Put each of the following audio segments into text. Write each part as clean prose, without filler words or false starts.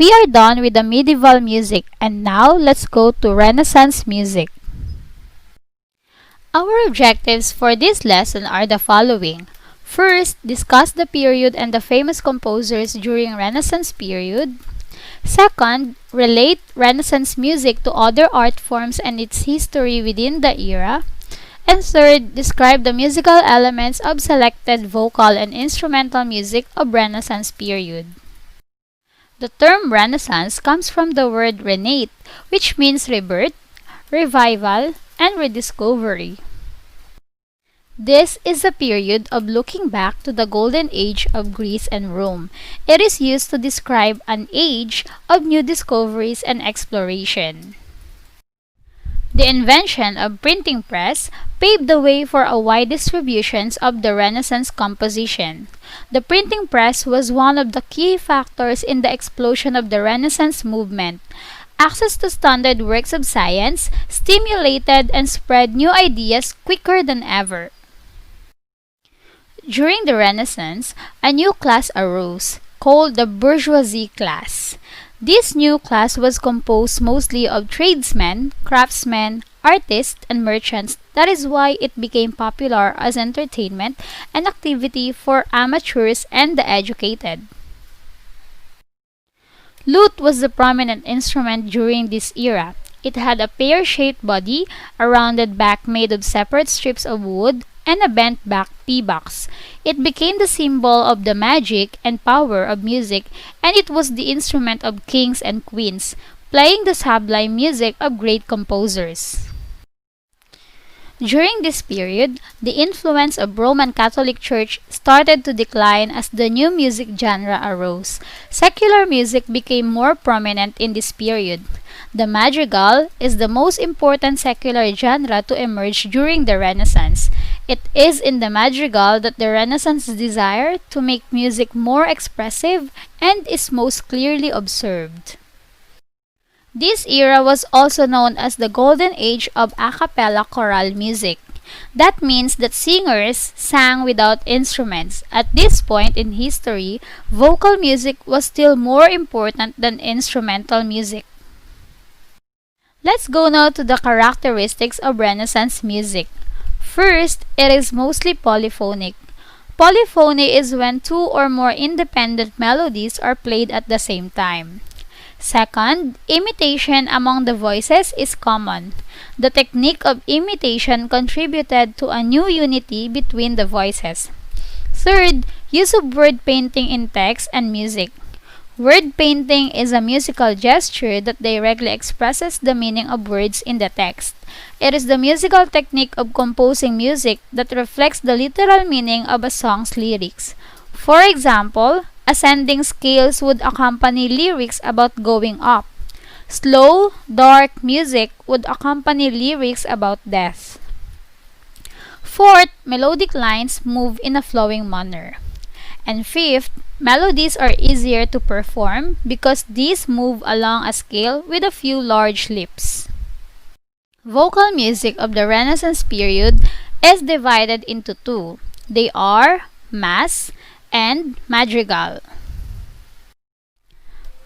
We are done with the medieval music and now let's go to Renaissance music. Our objectives for this lesson are the following. First, discuss the period and the famous composers during Renaissance period. Second, relate Renaissance music to other art forms and its history within the era. And third, describe the musical elements of selected vocal and instrumental music of Renaissance period. The term Renaissance comes from the word renate, which means rebirth, revival, and rediscovery. This is a period of looking back to the golden age of Greece and Rome. It is used to describe an age of new discoveries and exploration. The invention of printing press paved the way for a wide distribution of the Renaissance composition. The printing press was one of the key factors in the explosion of the Renaissance movement. Access to standard works of science stimulated and spread new ideas quicker than ever. During the Renaissance, a new class arose, called the bourgeoisie class. This new class was composed mostly of tradesmen, craftsmen, artists, and merchants. That is why it became popular as entertainment and activity for amateurs and the educated. Lute was the prominent instrument during this era. It had a pear-shaped body, a rounded back made of separate strips of wood, and a bent-back pibbox. It became the symbol of the magic and power of music, and it was the instrument of kings and queens, playing the sublime music of great composers. During this period, the influence of Roman Catholic Church started to decline as the new music genre arose. Secular music became more prominent in this period. The madrigal is the most important secular genre to emerge during the Renaissance. It is in the madrigal that the Renaissance desire to make music more expressive and is most clearly observed. This era was also known as the Golden Age of a cappella choral music. That means that singers sang without instruments. At this point in history, vocal music was still more important than instrumental music. Let's go now to the characteristics of Renaissance music. First, it is mostly polyphonic. Polyphony is when two or more independent melodies are played at the same time. Second, imitation among the voices is common. The technique of imitation contributed to a new unity between the voices. Third, use of word painting in text and music. Word painting is a musical gesture that directly expresses the meaning of words in the text. It is the musical technique of composing music that reflects the literal meaning of a song's lyrics. For example, ascending scales would accompany lyrics about going up. Slow, dark music would accompany lyrics about death. Fourth, melodic lines move in a flowing manner. And fifth, melodies are easier to perform because these move along a scale with a few large leaps. Vocal music of the Renaissance period is divided into two. They are Mass and Madrigal.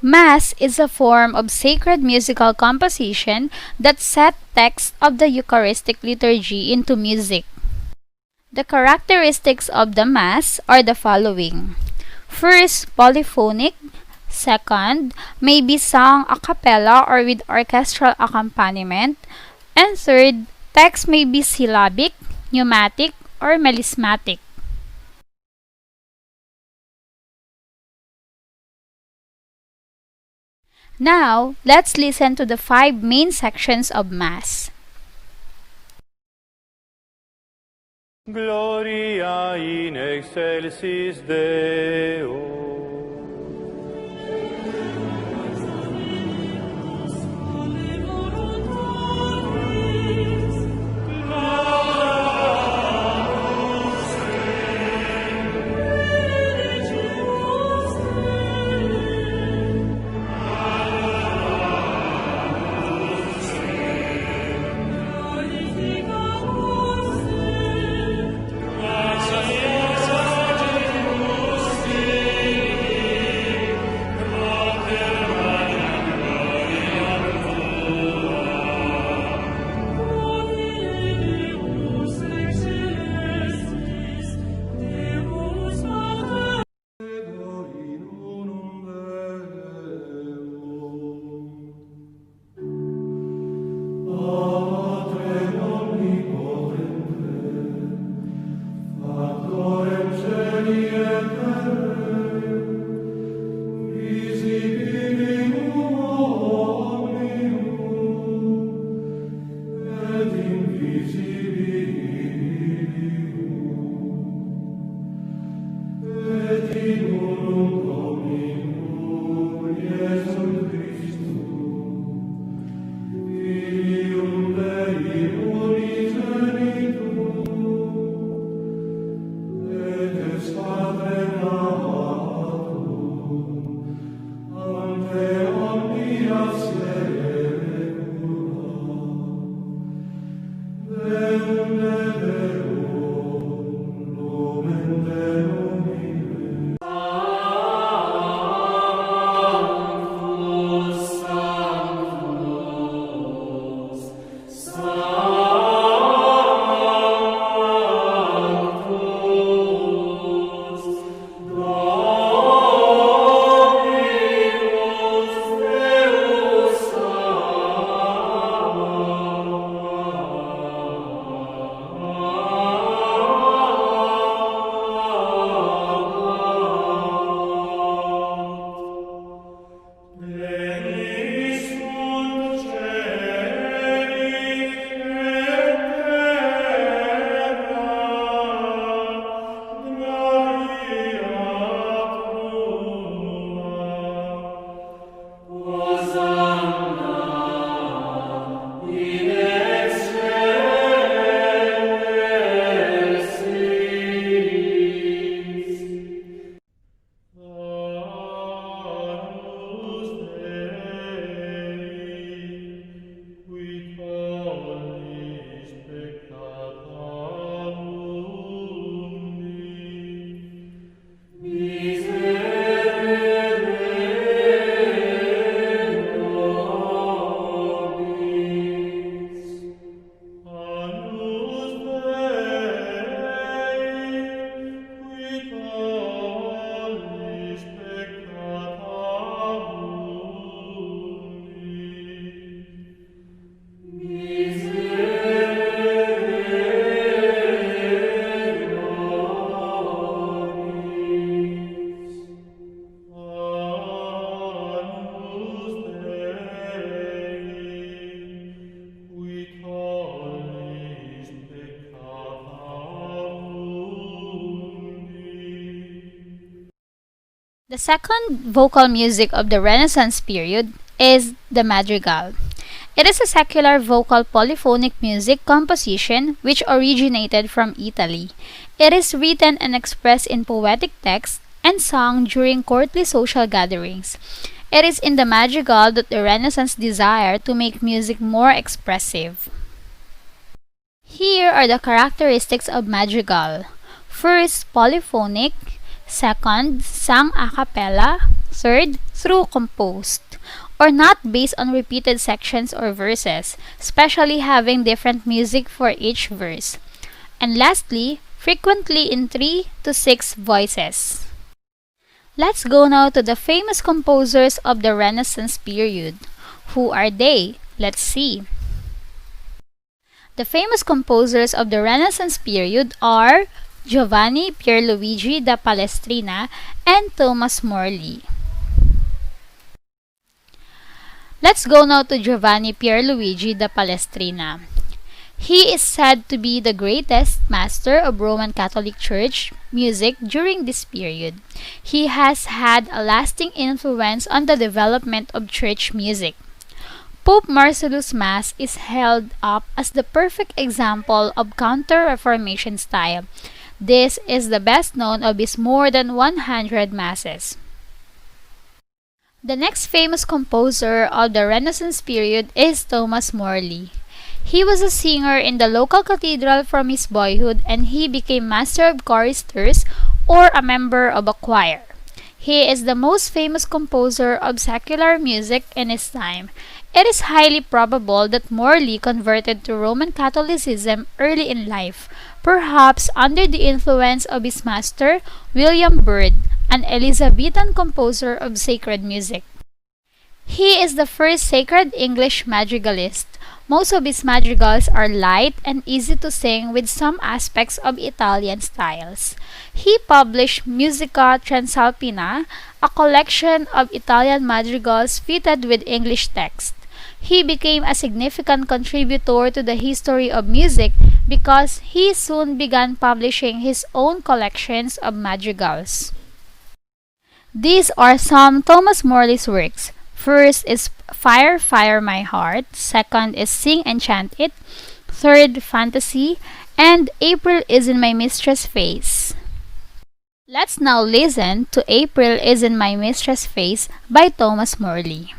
Mass is a form of sacred musical composition that set texts of the Eucharistic liturgy into music. The characteristics of the Mass are the following. First, polyphonic. Second, may be sung a cappella or with orchestral accompaniment. And third, text may be syllabic, pneumatic, or melismatic. Now, let's listen to the 5 main sections of Mass. Gloria in excelsis Deo. The second vocal music of the Renaissance period is the madrigal. It is a secular vocal polyphonic music composition which originated from Italy. It is written and expressed in poetic text and sung during courtly social gatherings. It is in the madrigal that the Renaissance desired to make music more expressive. Here are the characteristics of madrigal. First, polyphonic. Second, sung a cappella. Third, through composed, or not based on repeated sections or verses, especially having different music for each verse. And lastly, frequently in 3 to 6 voices. Let's go now to the famous composers of the Renaissance period. Who are they? Let's see. The famous composers of the Renaissance period are Giovanni Pierluigi da Palestrina and Thomas Morley. Let's go now to Giovanni Pierluigi da Palestrina. He is said to be the greatest master of Roman Catholic Church music during this period. He has had a lasting influence on the development of church music. Pope Marcellus Mass is held up as the perfect example of Counter-Reformation style. This is the best known of his more than 100 masses. The next famous composer of the Renaissance period is Thomas Morley. He was a singer in the local cathedral from his boyhood, and he became master of choristers or a member of a choir. He is the most famous composer of secular music in his time. It is highly probable that Morley converted to Roman Catholicism early in life, perhaps under the influence of his master, William Byrd, an Elizabethan composer of sacred music. He is the first sacred English madrigalist. Most of his madrigals are light and easy to sing with some aspects of Italian styles. He published Musica Transalpina, a collection of Italian madrigals fitted with English text. He became a significant contributor to the history of music because he soon began publishing his own collections of madrigals. These are some Thomas Morley's works. First is Fire, Fire My Heart. Second is Sing and Chant It. Third, Fantasy. And April is in My Mistress' Face. Let's now listen to April is in My Mistress' Face by Thomas Morley.